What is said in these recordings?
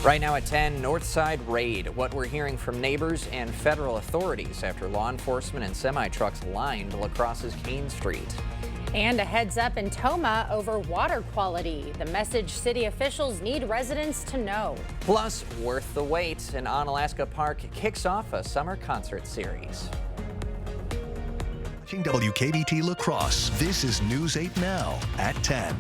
Right now at 10, Northside raid. What we're hearing from neighbors and federal authorities after law enforcement and semi-trucks lined La Crosse's Kane Street. And a heads up in Tomah over water quality. The message city officials need residents to know. Plus, worth the wait. An Onalaska Park kicks off a summer concert series. Watching WKBT La Crosse, this is News 8 Now at 10.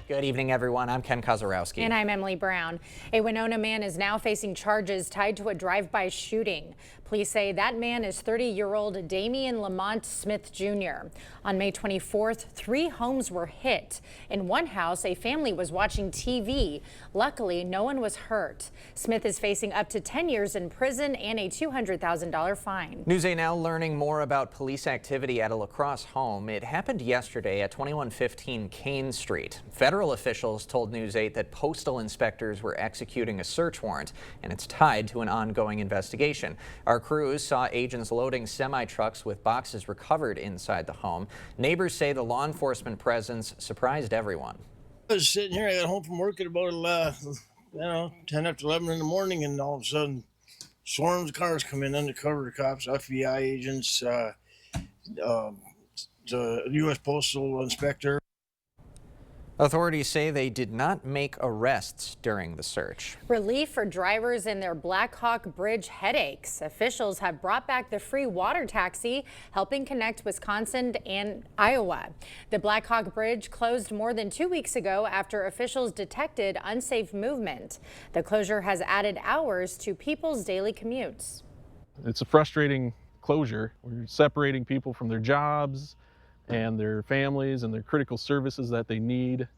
Good evening, everyone. I'm Ken Kozarowski. And I'm Emily Brown. A Winona man is now facing charges tied to a drive-by shooting. Police say that man is 30-year-old Damian Lamont Smith Jr. On May 24th, 3 homes were hit. In one house, a family was watching TV. Luckily, no one was hurt. Smith is facing up to 10 years in prison and a $200,000 fine. News 8 Now learning more about police activity at a La Crosse home. It happened yesterday at 2115 Kane Street. Federal officials told News 8 that postal inspectors were executing a search warrant, and it's tied to an ongoing investigation. Our crews saw agents loading semi-trucks with boxes recovered inside the home. Neighbors say the law enforcement presence surprised everyone. I was sitting here, I got home from work at about 10 after 11 in the morning, and all of a sudden swarms of cars come in, undercover cops, FBI agents, the U.S. Postal Inspector. Authorities say they did not make arrests during the search. Relief for drivers and their Black Hawk Bridge headaches. Officials have brought back the free water taxi, helping connect Wisconsin and Iowa. The Black Hawk Bridge closed more than 2 weeks ago after officials detected unsafe movement. The closure has added hours to people's daily commutes. It's a frustrating closure. We're separating people from their jobs and their families and their critical services that they need.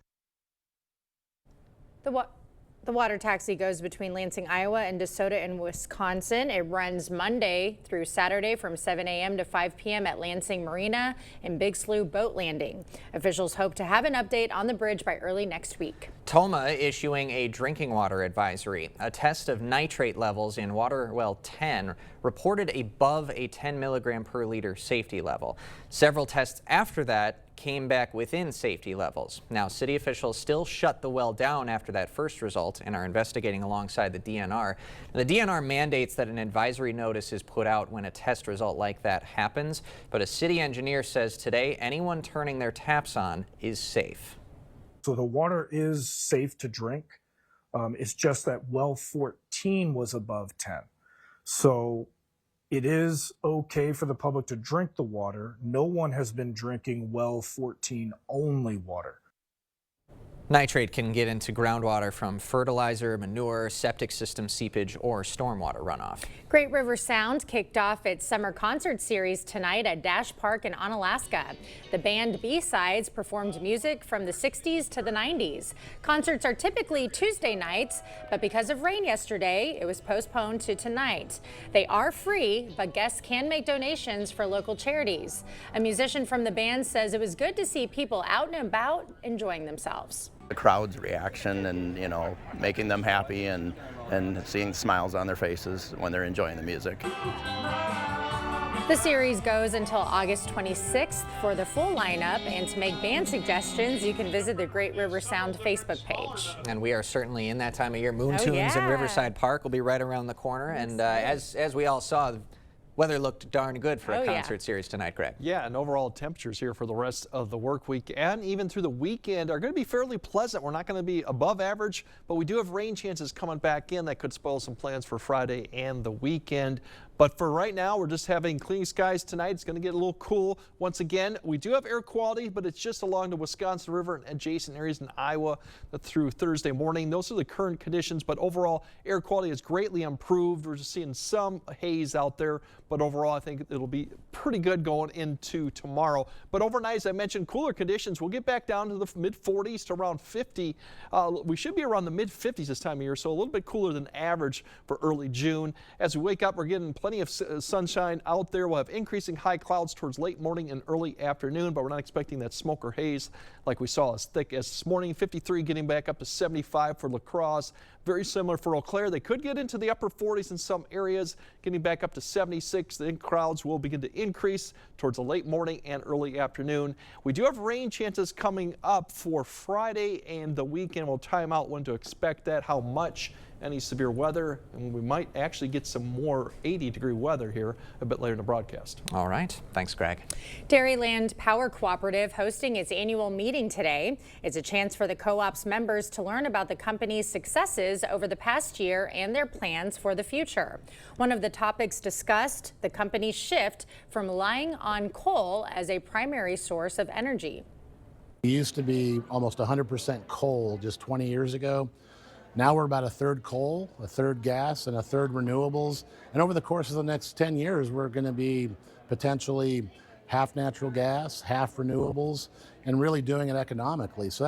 The water taxi goes between Lansing, Iowa and DeSoto in Wisconsin. It runs Monday through Saturday from 7 a.m. to 5 p.m. at Lansing Marina and Big Slough Boat Landing. Officials hope to have an update on the bridge by early next week. Tomah issuing a drinking water advisory. A test of nitrate levels in water well 10 reported above a 10 milligram per liter safety level. Several tests after that came back within safety levels. Now, city officials still shut the well down after that first result and are investigating alongside the DNR. The DNR mandates that an advisory notice is put out when a test result like that happens, but a city engineer says today anyone turning their taps on is safe. So the water is safe to drink. It's just that well 14 was above 10. So it is okay for the public to drink the water. No one has been drinking well 14 only water. Nitrate can get into groundwater from fertilizer, manure, septic system seepage, or stormwater runoff. Great River Sound kicked off its summer concert series tonight at Dash Park in Onalaska. The band B-Sides performed music from the 60s to the 90s. Concerts are typically Tuesday nights, but because of rain yesterday, it was postponed to tonight. They are free, but guests can make donations for local charities. A musician from the band says it was good to see people out and about enjoying themselves. The crowd's reaction and, making them happy and seeing smiles on their faces when they're enjoying the music. The series goes until August 26th. For the full lineup and to make band suggestions, you can visit the Great River Sound Facebook page. And we are certainly in that time of year. Moon Tunes in Riverside Park will be right around the corner. And as we all saw, weather looked darn good for a concert series tonight, Greg. Yeah, and overall temperatures here for the rest of the work week and even through the weekend are going to be fairly pleasant. We're not going to be above average, but we do have rain chances coming back in that could spoil some plans for Friday and the weekend. But for right now, we're just having clean skies tonight. It's going to get a little cool. Once again, we do have air quality, but it's just along the Wisconsin River and adjacent areas in Iowa through Thursday morning. Those are the current conditions, but overall, air quality is greatly improved. We're just seeing some haze out there, but overall, I think it'll be pretty good going into tomorrow. But overnight, as I mentioned, cooler conditions. We'll get back down to the mid-40s to around 50. We should be around the mid-50s this time of year, so a little bit cooler than average for early June. As we wake up, we're getting plenty of sunshine out there. We'll have increasing high clouds towards late morning and early afternoon, but we're not expecting that smoke or haze like we saw as thick as this morning. 53 getting back up to 75 for La Crosse. Very similar for Eau Claire. They could get into the upper 40s in some areas, getting back up to 76. The crowds will begin to increase towards the late morning and early afternoon. We do have rain chances coming up for Friday and the weekend. We'll time out when to expect that, how much, any severe weather, and we might actually get some more 80-degree weather here a bit later in the broadcast. All right. Thanks, Greg. Dairyland Power Cooperative hosting its annual meeting today. It's a chance for the co-op's members to learn about the company's successes over the past year and their plans for the future. One of the topics discussed, the company's shift from relying on coal as a primary source of energy. We used to be almost 100% coal just 20 years ago. Now we're about a third coal, a third gas, and a third renewables. And over the course of the next 10 years, we're going to be potentially half natural gas, half renewables, and really doing it economically. So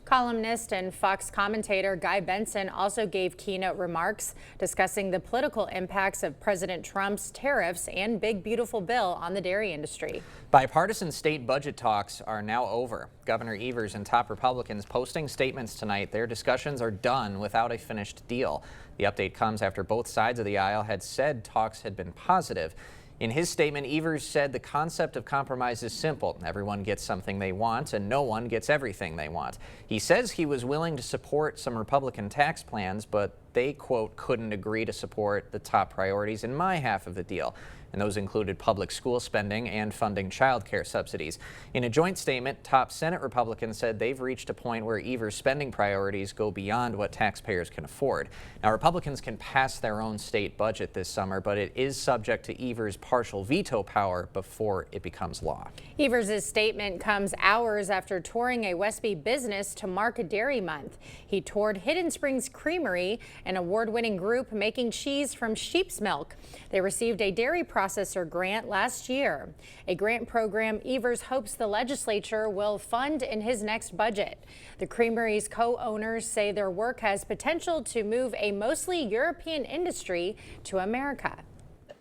Columnist and Fox commentator Guy Benson also gave keynote remarks discussing the political impacts of President Trump's tariffs and big beautiful bill on the dairy industry. Bipartisan state budget talks are now over. Governor Evers and top Republicans posting statements tonight. Their discussions are done without a finished deal. The update comes after both sides of the aisle had said talks had been positive. In his statement, Evers said the concept of compromise is simple. Everyone gets something they want and no one gets everything they want. He says he was willing to support some Republican tax plans, but they, quote, couldn't agree to support the top priorities in my half of the deal. And those included public school spending and funding child care subsidies. In a joint statement, top Senate Republicans said they've reached a point where Evers' spending priorities go beyond what taxpayers can afford. Now, Republicans can pass their own state budget this summer, but it is subject to Evers' partial veto power before it becomes law. Evers' statement comes hours after touring a Westby business to mark Dairy Month. He toured Hidden Springs Creamery, an award-winning group making cheese from sheep's milk. They received a dairy processor grant last year, a grant program Evers hopes the legislature will fund in his next budget. The creamery's co-owners say their work has potential to move a mostly European industry to America.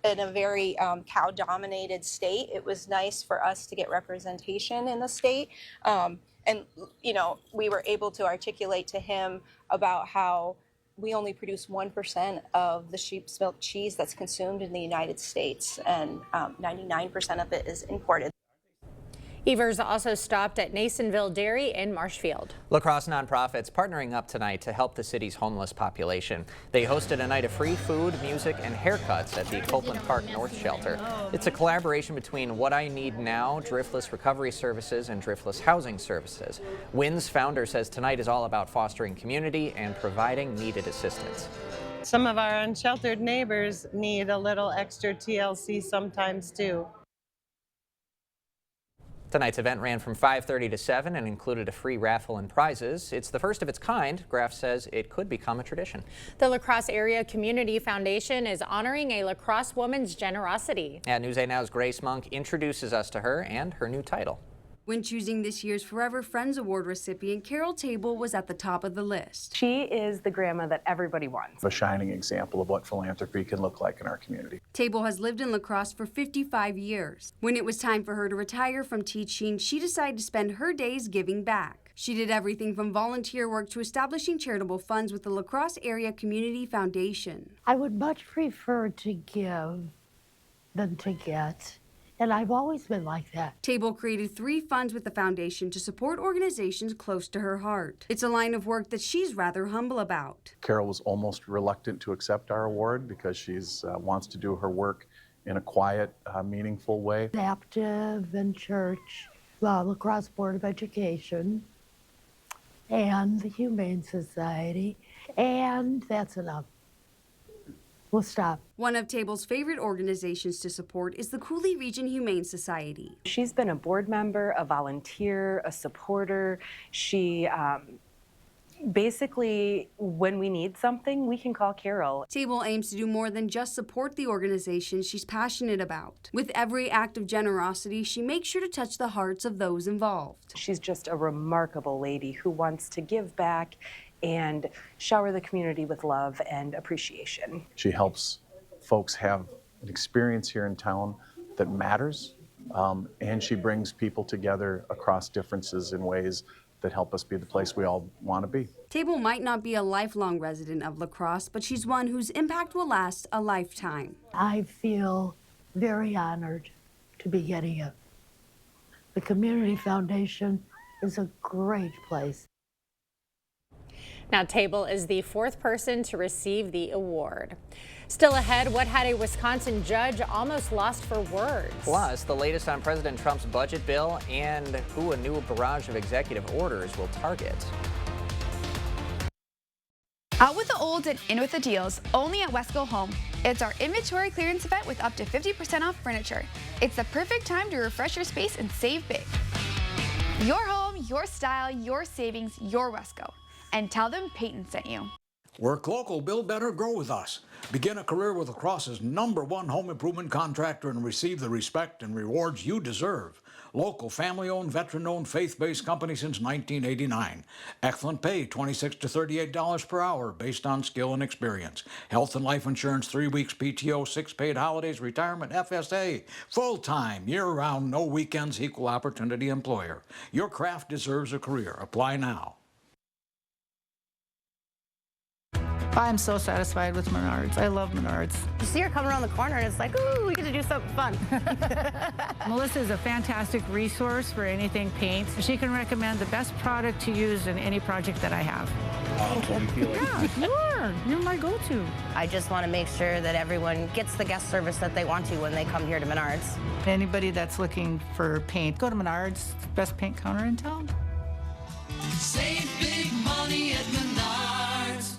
In a very cow-dominated state, it was nice for us to get representation in the state. And, you know, we were able to articulate to him about how we only produce 1% of the sheep's milk cheese that's consumed in the United States, and 99% of it is imported. Evers also stopped at Nasonville Dairy in Marshfield. La Crosse nonprofits partnering up tonight to help the city's homeless population. They hosted a night of free food, music, and haircuts at the Copeland Park North Shelter. It's a collaboration between What I Need Now, Driftless Recovery Services, and Driftless Housing Services. WIN's founder says tonight is all about fostering community and providing needed assistance. Some of our unsheltered neighbors need a little extra TLC sometimes too. Tonight's event ran from 5:30 to 7 and included a free raffle and prizes. It's the first of its kind. Graf says it could become a tradition. The La Crosse Area Community Foundation is honoring a La Crosse woman's generosity. And News 8 Now's Grace Monk introduces us to her and her new title. When choosing this year's Forever Friends Award recipient, Carol Table was at the top of the list. She is the grandma that everybody wants. A shining example of what philanthropy can look like in our community. Table has lived in La Crosse for 55 years. When it was time for her to retire from teaching, she decided to spend her days giving back. She did everything from volunteer work to establishing charitable funds with the La Crosse Area Community Foundation. I would much prefer to give than to get. And I've always been like that. Table created 3 funds with the foundation to support organizations close to her heart. It's a line of work that she's rather humble about. Carol was almost reluctant to accept our award because she wants to do her work in a quiet, meaningful way. Active in church, La Crosse Board of Education, and the Humane Society, and that's enough. We'll stop. One of Table's favorite organizations to support is the Cooley Region Humane Society. She's been a board member, a volunteer, a supporter. She basically, when we need something, we can call Carol. Table aims to do more than just support the organization she's passionate about. With every act of generosity, she makes sure to touch the hearts of those involved. She's just a remarkable lady who wants to give back and shower the community with love and appreciation. She helps folks have an experience here in town that matters, and she brings people together across differences in ways that help us be the place we all want to be. Table might not be a lifelong resident of La Crosse, but she's one whose impact will last a lifetime. I feel very honored to be getting it. The Community Foundation is a great place. Now, Table is the 4th person to receive the award. Still ahead, what had a Wisconsin judge almost lost for words. Plus, the latest on President Trump's budget bill and who a new barrage of executive orders will target. Out with the olds and in with the deals, only at Wesco Home. It's our inventory clearance event with up to 50% off furniture. It's the perfect time to refresh your space and save big. Your home, your style, your savings, your Wesco. And tell them Peyton sent you. Work local, build better, grow with us. Begin a career with La Crosse's #1 home improvement contractor and receive the respect and rewards you deserve. Local, family-owned, veteran-owned, faith-based company since 1989. Excellent pay, $26 to $38 per hour, based on skill and experience. Health and life insurance, 3 weeks PTO, 6 paid holidays, retirement, FSA. Full-time, year-round, no weekends, equal opportunity employer. Your craft deserves a career. Apply now. I'm so satisfied with Menards. I love Menards. You see her coming around the corner and it's like, ooh, we get to do something fun. Melissa is a fantastic resource for anything paint. She can recommend the best product to use in any project that I have. Thank you. Yeah, you are. You're my go-to. I just want to make sure that everyone gets the guest service that they want to when they come here to Menards. Anybody that's looking for paint, go to Menards, best paint counter in town. Save big money at Menards.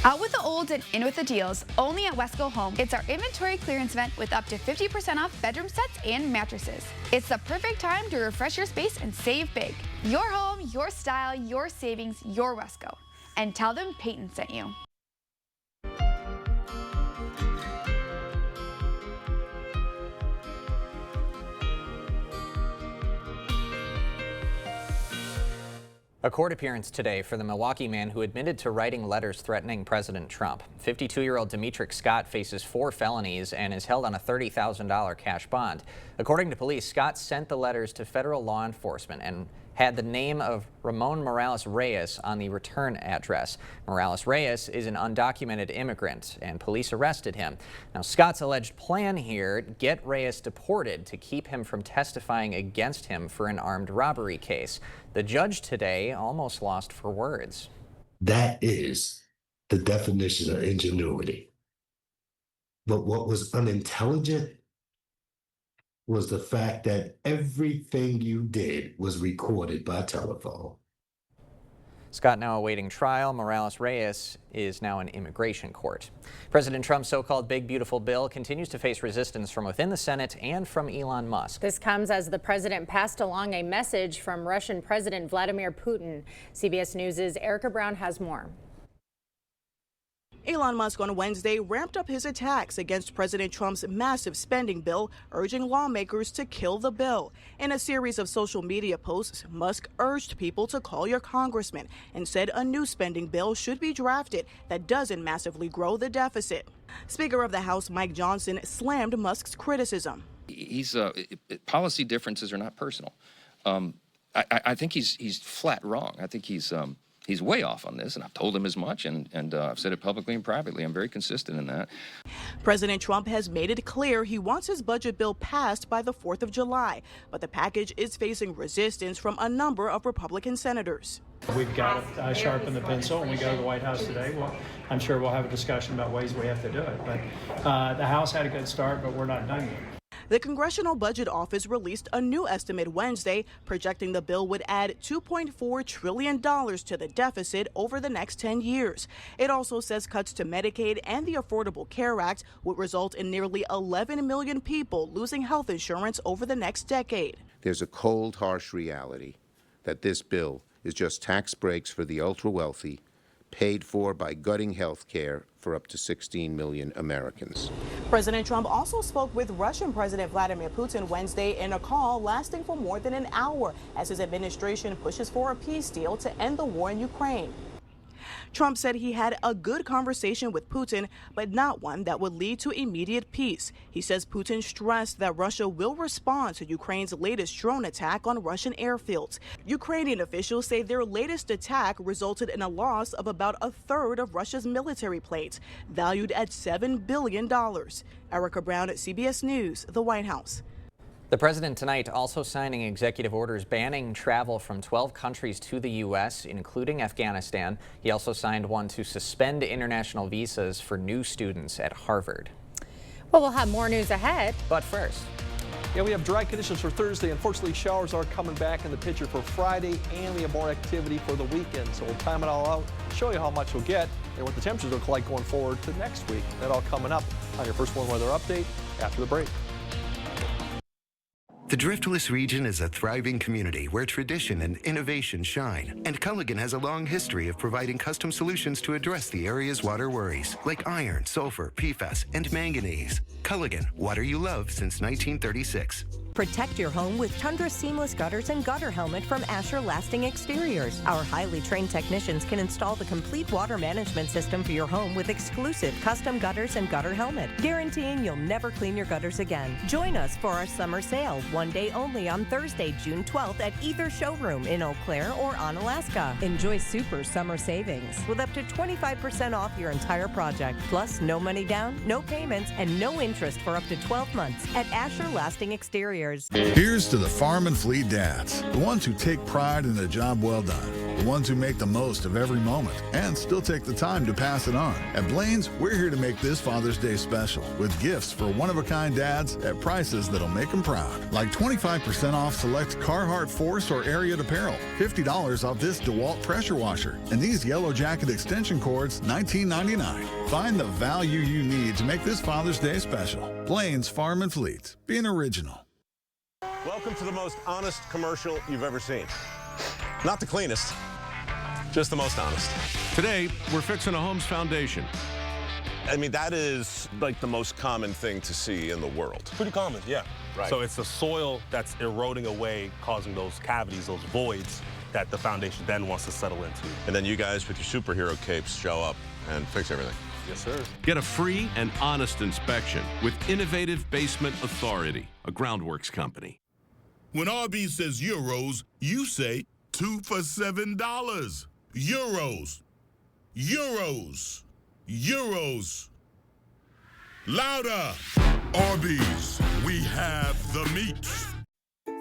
Out with the olds and in with the deals, only at Wesco Home. It's our inventory clearance event with up to 50% off bedroom sets and mattresses. It's the perfect time to refresh your space and save big. Your home, your style, your savings, your Wesco. And tell them Peyton sent you. A court appearance today for the Milwaukee man who admitted to writing letters threatening President Trump. 52-year-old Demetric Scott faces 4 felonies and is held on a $30,000 cash bond. According to police, Scott sent the letters to federal law enforcement and had the name of Ramon Morales Reyes on the return address. Morales Reyes is an undocumented immigrant, and police arrested him. Now, Scott's alleged plan here, get Reyes deported to keep him from testifying against him for an armed robbery case. The judge today almost lost for words. That is the definition of ingenuity. But what was unintelligent was the fact that everything you did was recorded by telephone. Scott now awaiting trial. Morales Reyes is now in immigration court. President Trump's so-called Big Beautiful Bill continues to face resistance from within the Senate and from Elon Musk. This comes as the president passed along a message from Russian President Vladimir Putin. CBS News' Erica Brown has more. Elon Musk on Wednesday ramped up his attacks against President Trump's massive spending bill, urging lawmakers to kill the bill. In a series of social media posts, Musk urged people to call your congressman and said a new spending bill should be drafted that doesn't massively grow the deficit. Speaker of the House Mike Johnson slammed Musk's criticism. Policy differences are not personal. I think he's flat wrong. I think he's way off on this, and I've told him as much, and I've said it publicly and privately. I'm very consistent in that. President Trump has made it clear he wants his budget bill passed by the 4th of July, but the package is facing resistance from a number of Republican senators. We've got to sharpen the pencil, and we go to the White House today. Well, I'm sure we'll have a discussion about ways we have to do it, but the House had a good start, but we're not done yet. The Congressional Budget Office released a new estimate Wednesday, projecting the bill would add $2.4 trillion to the deficit over the next 10 years. It also says cuts to Medicaid and the Affordable Care Act would result in nearly 11 million people losing health insurance over the next decade. There's a cold, harsh reality that this bill is just tax breaks for the ultra-wealthy, paid for by gutting health care for up to 16 million Americans. President Trump also spoke with Russian President Vladimir Putin Wednesday in a call lasting for more than an hour as his administration pushes for a peace deal to end the war in Ukraine. Trump said he had a good conversation with Putin, but not one that would lead to immediate peace. He says Putin stressed that Russia will respond to Ukraine's latest drone attack on Russian airfields. Ukrainian officials say their latest attack resulted in a loss of about a third of Russia's military planes, valued at $7 billion. Erica Brown at CBS News, the White House. The president tonight also signing executive orders banning travel from 12 countries to the U.S., including Afghanistan. He also signed one to suspend international visas for new students at Harvard. Well, we'll have more news ahead. But first, yeah, we have dry conditions for Thursday. Unfortunately, showers are coming back in the picture for Friday, and we have more activity for the weekend. So we'll time it all out, show you how much we'll get, and what the temperatures look like going forward to next week. That all coming up on your First One Weather Update after the break. The Driftless region is a thriving community where tradition and innovation shine. And Culligan has a long history of providing custom solutions to address the area's water worries, like iron, sulfur, PFAS, and manganese. Culligan, water you love since 1936. Protect your home with Tundra Seamless Gutters and Gutter Helmet from Asher Lasting Exteriors. Our highly trained technicians can install the complete water management system for your home with exclusive custom gutters and gutter helmet, guaranteeing you'll never clean your gutters again. Join us for our summer sale, one day only on Thursday, June 12th at either showroom in Eau Claire or Onalaska. Enjoy super summer savings with up to 25% off your entire project. Plus, no money down, no payments, and no interest for up to 12 months at Asher Lasting Exteriors. Here's to the Farm and Fleet dads, the ones who take pride in a job well done, the ones who make the most of every moment and still take the time to pass it on. At Blaine's, we're here to make this Father's Day special with gifts for one-of-a-kind dads at prices that'll make them proud. Like 25% off select Carhartt Force or Ariat apparel, $50 off this DeWalt pressure washer, and these Yellow Jacket extension cords, $19.99. Find the value you need to make this Father's Day special. Blaine's Farm and Fleet, being original. Welcome to the most honest commercial you've ever seen. Not the cleanest, just the most honest. Today, we're fixing a home's foundation. I mean, that is like the most common thing to see in the world. Pretty common, yeah. Right. So it's the soil that's eroding away, causing those cavities, those voids that the foundation then wants to settle into. And then you guys with your superhero capes show up and fix everything. Yes, sir. Get a free and honest inspection with Innovative Basement Authority, a Groundworks company. When Arby's says euros, you say 2 for $7. Euros. Euros. Euros. Louder. Arby's, we have the meat.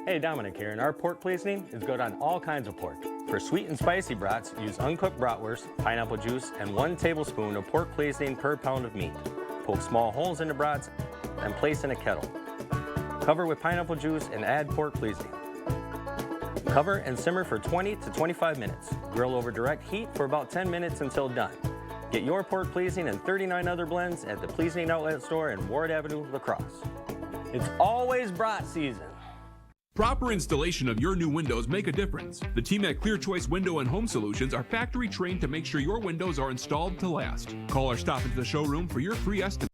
Hey, Dominic here, and our pork seasoning is good on all kinds of pork. For sweet and spicy brats, use uncooked bratwurst, pineapple juice, and 1 tablespoon of pork seasoning per pound of meat. Poke small holes in the brats and place in a kettle. Cover with pineapple juice and add pork seasoning. Cover and simmer for 20 to 25 minutes. Grill over direct heat for about 10 minutes until done. Get your pork seasoning and 39 other blends at the Seasoning Outlet Store in Ward Avenue, La Crosse. It's always brat season. Proper installation of your new windows make a difference. The team at Clear Choice Window and Home Solutions are factory trained to make sure your windows are installed to last. Call or stop into the showroom for your free estimate.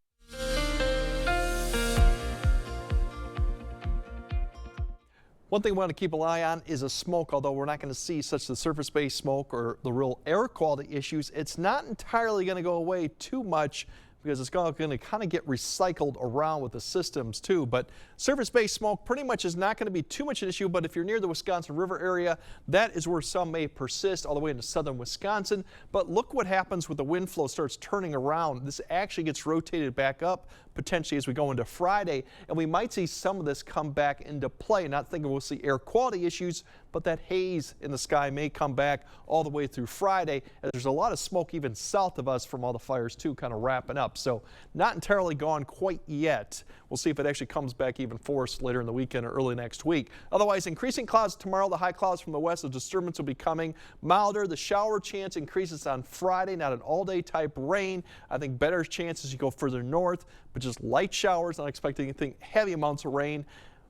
One thing we want to keep an eye on is a smoke, although we're not going to see such the surface-based smoke or the real air quality issues. It's not entirely going to go away too much because it's going to kind of get recycled around with the systems too. But surface-based smoke pretty much is not going to be too much an issue, but if you're near the Wisconsin River area, that is where some may persist all the way into southern Wisconsin. But look what happens when the wind flow starts turning around. This actually gets rotated back up potentially as we go into Friday, and we might see some of this come back into play. Not thinking we'll see air quality issues, but that haze in the sky may come back all the way through Friday. And there's a lot of smoke even south of us from all the fires too, kind of wrapping up. So not entirely gone quite yet. We'll see if it actually comes back even for us later in the weekend or early next week. Otherwise, increasing clouds tomorrow. The high clouds from the west, the disturbance will be coming. Milder, the shower chance increases on Friday, not an all-day type rain. I think better chances as you go further north, but just light showers, not expecting anything heavy amounts of rain.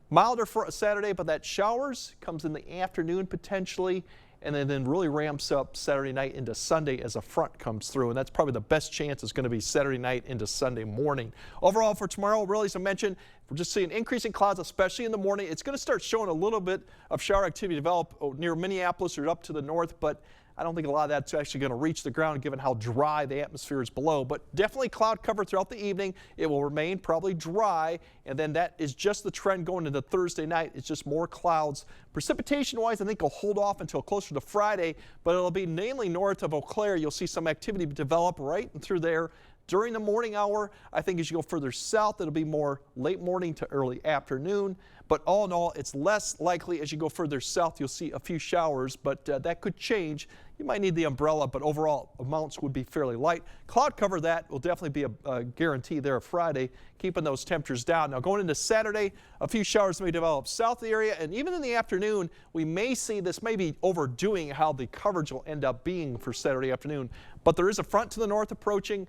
Milder for Saturday, but that showers comes in the afternoon potentially, and then really ramps up Saturday night into Sunday as a front comes through, and that's probably the best chance is going to be Saturday night into Sunday morning. Overall for tomorrow, really as I mentioned, We're just seeing increasing clouds, especially in the morning. It's going to start showing a little bit of shower activity develop near Minneapolis or up to the north, but I don't think a lot of that's actually going to reach the ground given how dry the atmosphere is below. But definitely cloud cover throughout the evening. It will remain probably dry, and then that is just the trend going into Thursday night. It's just more clouds. Precipitation-wise, I think it'll hold off until closer to Friday, but it'll be mainly north of Eau Claire. You'll see some activity develop right through there. During the morning hour, I think as you go further south, it'll be more late morning to early afternoon. But all in all, it's less likely as you go further south, you'll see a few showers, but that could change. You might need the umbrella, but overall amounts would be fairly light. Cloud cover, that will definitely be a guarantee there Friday, keeping those temperatures down. Now going into Saturday, a few showers may develop south of the area, and even in the afternoon, we may see this may be overdoing how the coverage will end up being for Saturday afternoon. But there is a front to the north approaching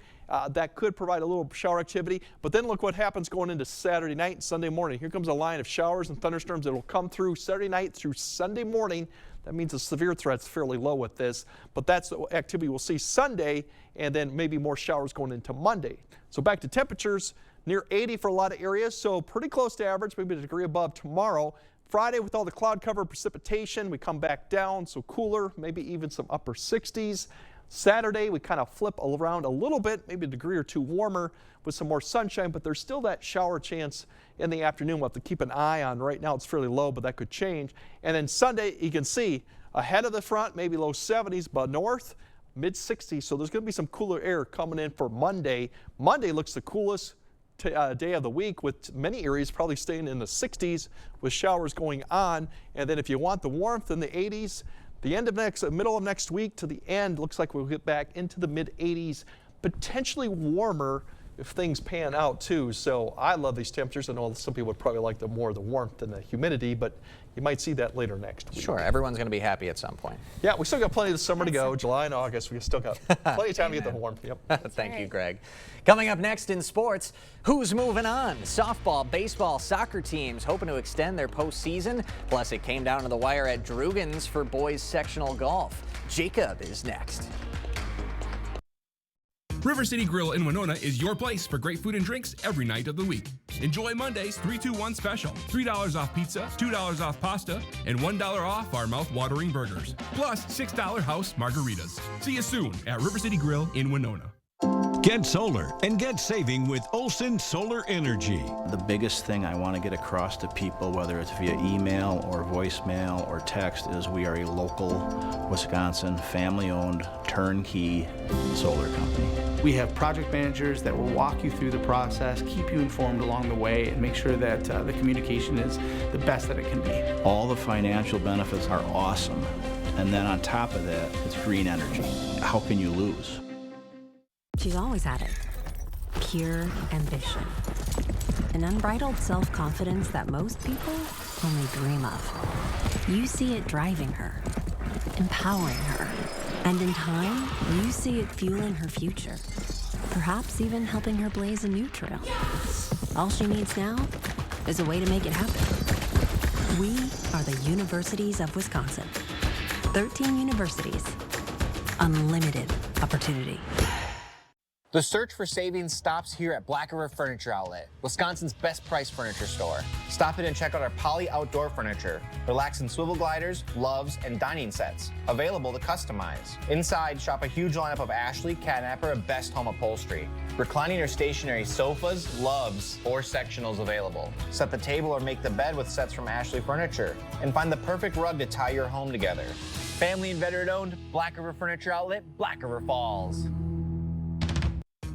that could provide a little shower activity. But then look what happens going into Saturday night and Sunday morning. Here comes a line of showers and thunderstorms that will come through Saturday night through Sunday morning. That means the severe threat's fairly low with this, but that's the activity we'll see Sunday, and then maybe more showers going into Monday. So back to temperatures, near 80 for a lot of areas, so pretty close to average, maybe a degree above tomorrow. Friday with all the cloud cover precipitation, we come back down, so cooler, maybe even some upper 60s. Saturday, we kind of flip around a little bit, maybe a degree or two warmer with some more sunshine, but there's still that shower chance in the afternoon. We'll have to keep an eye on. Right now it's fairly low, but that could change. And then Sunday, you can see ahead of the front, maybe low 70s, but north, mid 60s. So there's going to be some cooler air coming in for Monday. Monday looks the coolest day of the week, with many areas probably staying in the 60s with showers going on. And then if you want the warmth in the 80s, the middle of next week to the end, looks like we'll get back into the mid 80s, potentially warmer if things pan out too. So I love these temperatures. I know some people would probably like the warmth than the humidity, but you might see that later next week. Sure, everyone's going to be happy at some point. Yeah, we still got plenty of the summer to go. July and August, we still got plenty of time to get the warmth. Yep. Thank you, Greg. Coming up next in sports, who's moving on? Softball, baseball, soccer teams hoping to extend their postseason. Plus, it came down to the wire at Drugans for boys sectional golf. Jacob is next. River City Grill in Winona is your place for great food and drinks every night of the week. Enjoy Monday's 3-2-1 special. $3 off pizza, $2 off pasta, and $1 off our mouth-watering burgers. Plus $6 house margaritas. See you soon at River City Grill in Winona. Get solar and get saving with Olson Solar Energy. The biggest thing I want to get across to people, whether it's via email or voicemail or text, is we are a local Wisconsin family-owned turnkey solar company. We have project managers that will walk you through the process, keep you informed along the way, and make sure that the communication is the best that it can be. All the financial benefits are awesome. And then on top of that, it's green energy. How can you lose? She's always had it. Pure ambition. An unbridled self-confidence that most people only dream of. You see it driving her, empowering her, and in time, you see it fueling her future. Perhaps even helping her blaze a new trail. All she needs now is a way to make it happen. We are the Universities of Wisconsin. 13 universities. Unlimited opportunity. The search for savings stops here at Black River Furniture Outlet, Wisconsin's best price furniture store. Stop in and check out our Poly outdoor furniture, relaxing swivel gliders, loves, and dining sets, available to customize. Inside, shop a huge lineup of Ashley, Catnapper, and Best Home Upholstery. Reclining or stationary sofas, loves, or sectionals available. Set the table or make the bed with sets from Ashley Furniture. And find the perfect rug to tie your home together. Family and veteran owned, Black River Furniture Outlet, Black River Falls.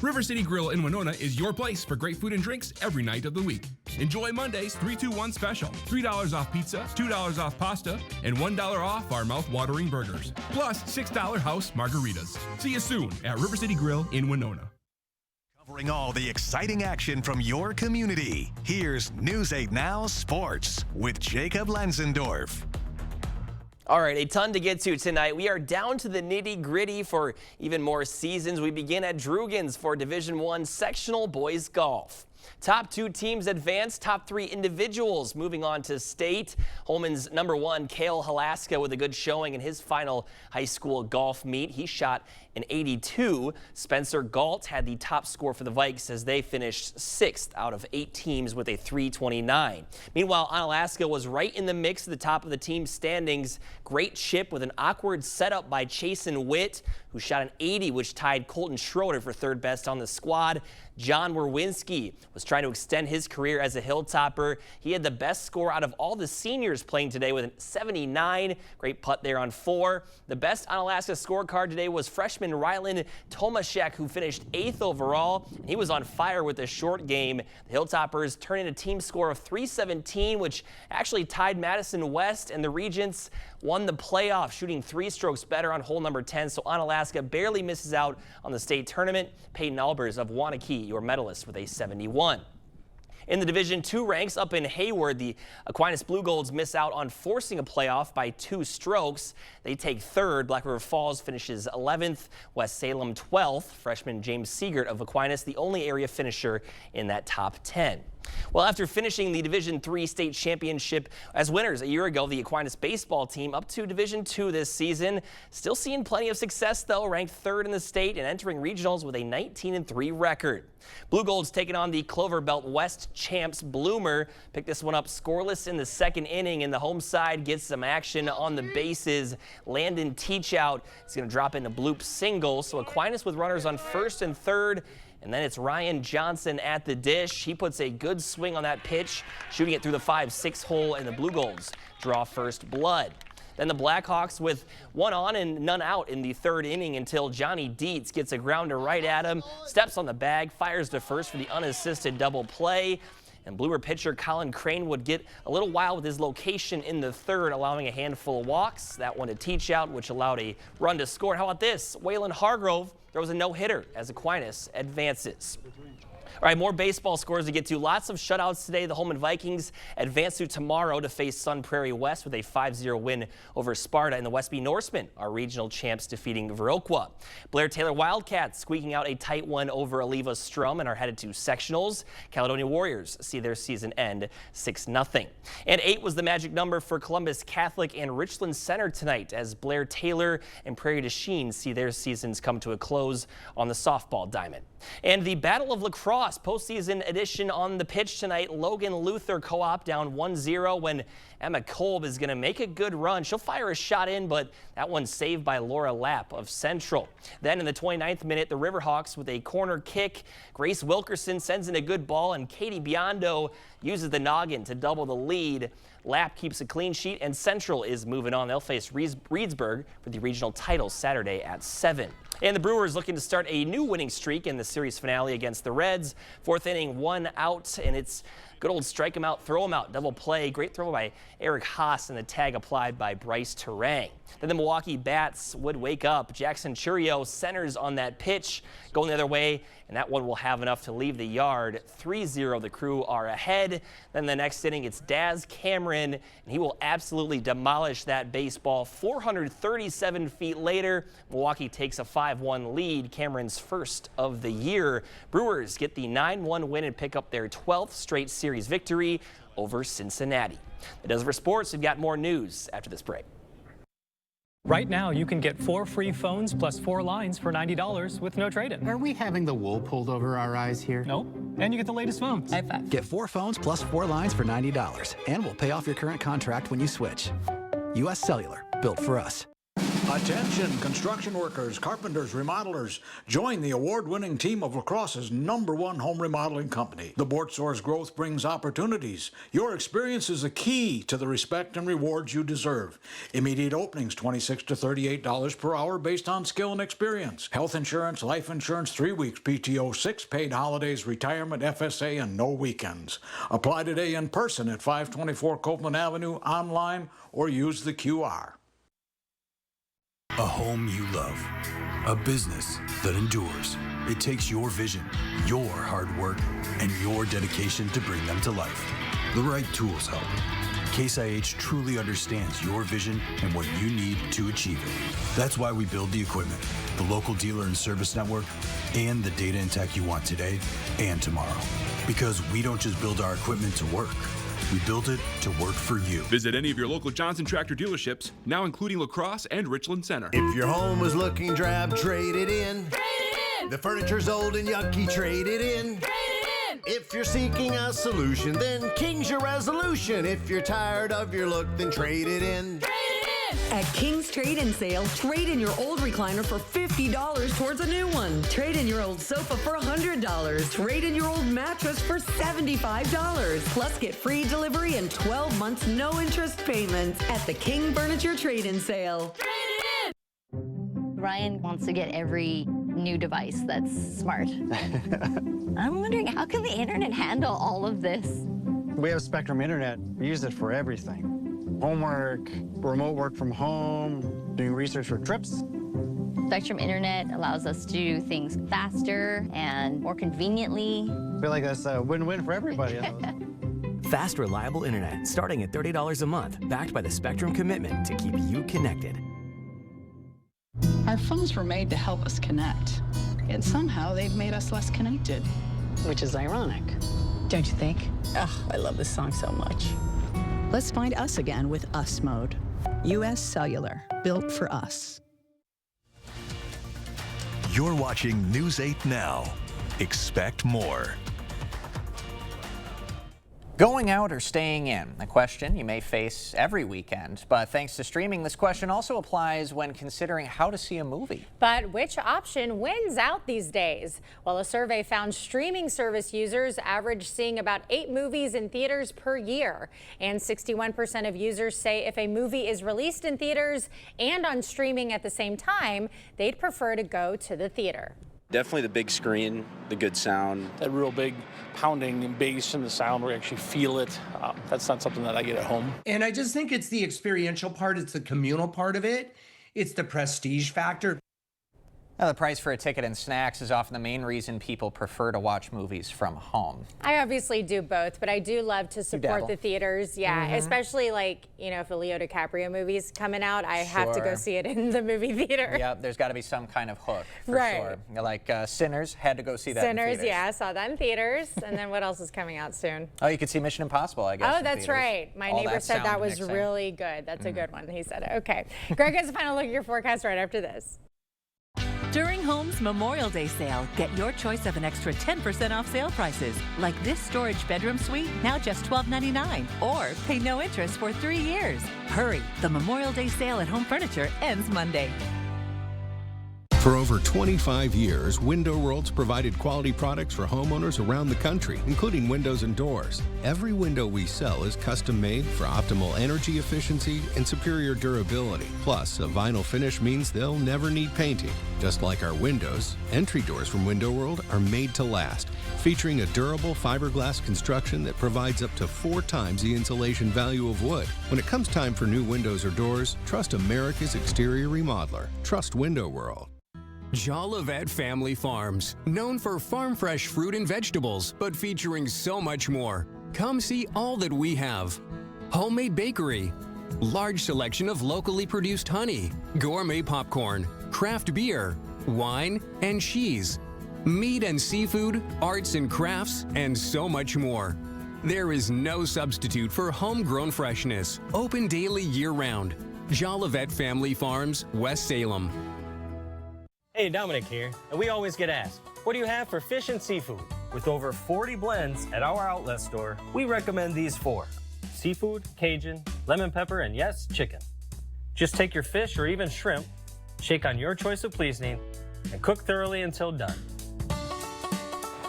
River City Grill in Winona is your place for great food and drinks every night of the week. Enjoy Monday's 3-2-1 special. $3 off pizza, $2 off pasta, and $1 off our mouth-watering burgers. Plus $6 house margaritas. See you soon at River City Grill in Winona. Covering all the exciting action from your community, here's News 8 Now Sports with Jacob Lenzendorf. All right, a ton to get to tonight. We are down to the nitty-gritty for even more seasons. We begin at Drugans for Division I sectional boys golf. Top 2 teams advanced, top 3 individuals moving on to state. Holman's #1, Cale Halaska, with a good showing in his final high school golf meet. He shot an 82. Spencer Galt had the top score for the Vikes as they finished 6th out of 8 teams with a 329. Meanwhile, Onalaska was right in the mix at the top of the team standings. Great chip with an awkward setup by Chasen Witt, who shot an 80, which tied Colton Schroeder for 3rd best on the squad. John Werwinski was trying to extend his career as a Hilltopper. He had the best score out of all the seniors playing today with a 79. Great putt there on 4. The best Onalaska scorecard today was freshman Rylan Tomaszek, who finished 8th overall. He was on fire with a short game. The Hilltoppers turned in a team score of 317, which actually tied Madison West, and the Regents won the playoff, shooting 3 strokes better on hole number 10. So Onalaska barely misses out on the state tournament. Peyton Albers of Waunakee, your medalist, with a 71. In the Division II ranks up in Hayward, the Aquinas Blue Golds miss out on forcing a playoff by 2 strokes. They take 3rd. Black River Falls finishes 11th. West Salem 12th. Freshman James Siegert of Aquinas, the only area finisher in that top 10. Well, after finishing the Division III state championship as winners a year ago, the Aquinas baseball team up to Division II this season. Still seeing plenty of success, though, ranked 3rd in the state and entering regionals with a 19-3 record. Blue Golds taking on the Clover Belt West champs Bloomer. Picked this one up scoreless in the 2nd inning, and the home side gets some action on the bases. Landon Teachout is going to drop in a bloop single, so Aquinas with runners on 1st and 3rd. And then it's Ryan Johnson at the dish. He puts a good swing on that pitch, shooting it through the 5-6 hole, and the Blue Golds draw first blood. Then the Blackhawks with 1 on and none out in the 3rd inning until Johnny Dietz gets a grounder right at him, steps on the bag, fires to first for the unassisted double play. And Bloomer pitcher Colin Crane would get a little wild with his location in the 3rd, allowing a handful of walks. That one to Teachout, which allowed a run to score. How about this? Waylon Hargrove throws a no-hitter as Aquinas advances. All right, more baseball scores to get to. Lots of shutouts today. The Holman Vikings advance to tomorrow to face Sun Prairie West with a 5-0 win over Sparta, and the Westby Norsemen are regional champs, defeating Viroqua. Blair Taylor Wildcats squeaking out a tight one over Aliva Strum and are headed to sectionals. Caledonia Warriors see their season end 6-0. And 8 was the magic number for Columbus Catholic and Richland Center tonight as Blair Taylor and Prairie du Chien see their seasons come to a close on the softball diamond. And the Battle of La Crosse postseason edition on the pitch tonight. Logan Luther Co-op down 1-0 when Emma Kolb is going to make a good run. She'll fire a shot in, but that one's saved by Laura Lapp of Central. Then in the 29th minute, the Riverhawks with a corner kick. Grease Wilkerson sends in a good ball, and Katie Biondo uses the noggin to double the lead. Lapp keeps a clean sheet, and Central is moving on. They'll face Reedsburg for the regional title Saturday at 7. And the Brewers looking to start a new winning streak in the series finale against the Reds. 4th inning, 1 out, and it's good old strike him out, throw him out, double play. Great throw by Eric Haas, and the tag applied by Bryce Terang. Then the Milwaukee Bats would wake up. Jackson Churio centers on that pitch, going the other way, and that one will have enough to leave the yard. 3-0, the Crew are ahead. Then the next inning, it's Daz Cameron, and he will absolutely demolish that baseball. 437 feet later, Milwaukee takes a 5-1 lead, Cameron's first of the year. Brewers get the 9-1 win and pick up their 12th straight series victory over Cincinnati. That does it for sports. We've got more news after this break. Right now, you can get 4 free phones plus 4 lines for $90 with no trade-in. Are we having the wool pulled over our eyes here? No. And you get the latest phones. High five. Get 4 phones plus 4 lines for $90. And we'll pay off your current contract when you switch. U.S. Cellular, built for us. Attention, construction workers, carpenters, remodelers. Join the award-winning team of La Crosse's #1 home remodeling company. The Bortsour's growth brings opportunities. Your experience is the key to the respect and rewards you deserve. Immediate openings, $26 to $38 per hour based on skill and experience. Health insurance, life insurance, 3 weeks PTO, 6 paid holidays, retirement, FSA, and no weekends. Apply today in person at 524 Copeland Avenue, online, or use the QR. A home you love. A business that endures. It takes your vision, your hard work, and your dedication to bring them to life. The right tools help. Case IH truly understands your vision and what you need to achieve it. That's why we build the equipment, the local dealer and service network, and the data and tech you want today and tomorrow. Because we don't just build our equipment to work. We build it to work for you. Visit any of your local Johnson Tractor dealerships, now including La Crosse and Richland Center. If your home is looking drab, trade it in. Trade it in. The furniture's old and yucky, trade it in. Trade it in. If you're seeking a solution, then King's your resolution. If you're tired of your look, then trade it in. Trade it in. At King's Trade-In Sale, trade in your old recliner for $50 towards a new one. Trade in your old sofa for $100. Trade in your old mattress for $75. Plus, get free delivery and 12 months no-interest payments at the King Furniture Trade-In Sale. Trade it in. Ryan wants to get every new device that's smart. I'm wondering, how can the internet handle all of this? We have Spectrum Internet. We use it for everything. Homework, remote work from home, doing research for trips. Spectrum Internet allows us to do things faster and more conveniently. I feel like that's a win-win for everybody. Fast, reliable internet starting at $30 a month, backed by the Spectrum commitment to keep you connected. Our phones were made to help us connect, yet somehow they've made us less connected. Which is ironic. Don't you think? Oh, I love this song so much. Let's find us again with Us Mode. U.S. Cellular, built for us. You're watching News 8 Now. Expect more. Going out or staying in? A question you may face every weekend, but thanks to streaming, this question also applies when considering how to see a movie. But which option wins out these days? Well, a survey found streaming service users average seeing about 8 movies in theaters per year. And 61% of users say if a movie is released in theaters and on streaming at the same time, they'd prefer to go to the theater. Definitely the big screen, the good sound. That real big pounding and bass in the sound where you actually feel it. That's not something that I get at home. And I just think it's the experiential part, it's the communal part of it, it's the prestige factor. Now, the price for a ticket and snacks is often the main reason people prefer to watch movies from home. I obviously do both, but I do love to support the theaters. Yeah, especially like, you know, if a Leo DiCaprio movie's coming out, I have to go see it in the movie theater. Yep, there's got to be some kind of hook for Right. sure. Like Sinners, had to go see that in Sinners, theaters. yeah, I saw that in theaters. And then what else is coming out soon? Oh, you could see Mission Impossible, I guess. Oh, in that's theaters. right. My All neighbor said that sound was mixing. really good. That's a good one. He said it. Okay. Greg has a final look at your forecast right after this. During Home's Memorial Day sale, get your choice of an extra 10% off sale prices, like this storage bedroom suite, now just $12.99, or pay no interest for 3 years. Hurry, the Memorial Day sale at Home Furniture ends Monday. For over 25 years, Window World's provided quality products for homeowners around the country, including windows and doors. Every window we sell is custom made for optimal energy efficiency and superior durability. Plus, a vinyl finish means they'll never need painting. Just like our windows, entry doors from Window World are made to last, featuring a durable fiberglass construction that provides up to 4 times the insulation value of wood. When it comes time for new windows or doors, trust America's exterior remodeler. Trust Window World. Jolivet Family Farms, known for farm fresh fruit and vegetables, but featuring so much more. Come see all that we have. Homemade bakery, large selection of locally produced honey, gourmet popcorn, craft beer, wine, and cheese, meat and seafood, arts and crafts, and so much more. There is no substitute for homegrown freshness. Open daily year-round. Jolivet Family Farms, West Salem. Hey, Dominic here, and we always get asked, what do you have for fish and seafood? With over 40 blends at our outlet store, we recommend these 4. Seafood, Cajun, lemon pepper, and yes, chicken. Just take your fish or even shrimp, shake on your choice of seasoning, and cook thoroughly until done.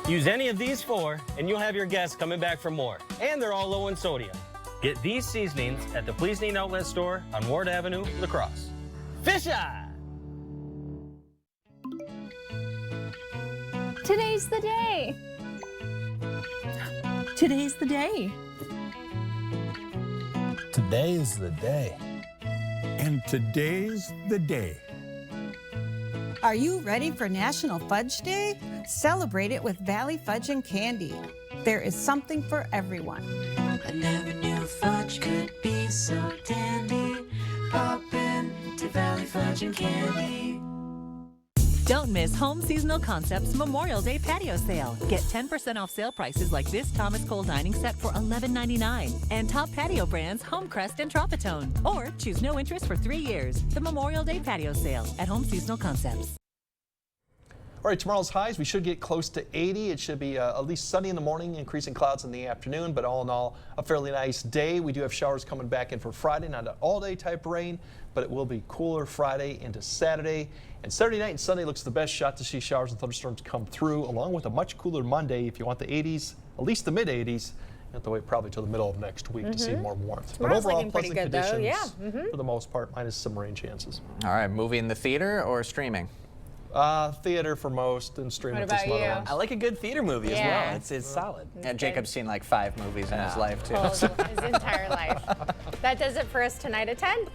Use any of these 4, and you'll have your guests coming back for more. And they're all low in sodium. Get these seasonings at the Pleasing Outlet Store on Ward Avenue, La Crosse. Fish Eye! Today's the day. Today's the day. Today is the day. And today's the day. Are you ready for National Fudge Day? Celebrate it with Valley Fudge and Candy. There is something for everyone. I never knew fudge could be so dandy. Pop in to Valley Fudge and Candy. Don't miss Home Seasonal Concepts Memorial Day patio sale. Get 10% off sale prices like this Thomas Cole dining set for $11.99 and top patio brands Homecrest and Tropitone. Or choose no interest for 3 years. The Memorial Day patio sale at Home Seasonal Concepts. All right, tomorrow's highs, we should get close to 80. It should be at least sunny in the morning, increasing clouds in the afternoon, but all in all, a fairly nice day. We do have showers coming back in for Friday, not an all-day type rain, but it will be cooler Friday into Saturday. And Saturday night and Sunday looks the best shot to see showers and thunderstorms come through, along with a much cooler Monday. If you want the 80s, at least the mid-80s, you have to wait probably till the middle of next week to see more warmth. Tomorrow's but overall, looking pretty pleasant good, though. conditions Yeah. for the most part, minus some rain chances. All right, movie in the theater or streaming? Theater for most and streaming What for some about other you? ones. I like a good theater movie as well. It's solid. And Jacob's seen like 5 movies in his life, too. His entire life. That does it for us tonight at 10.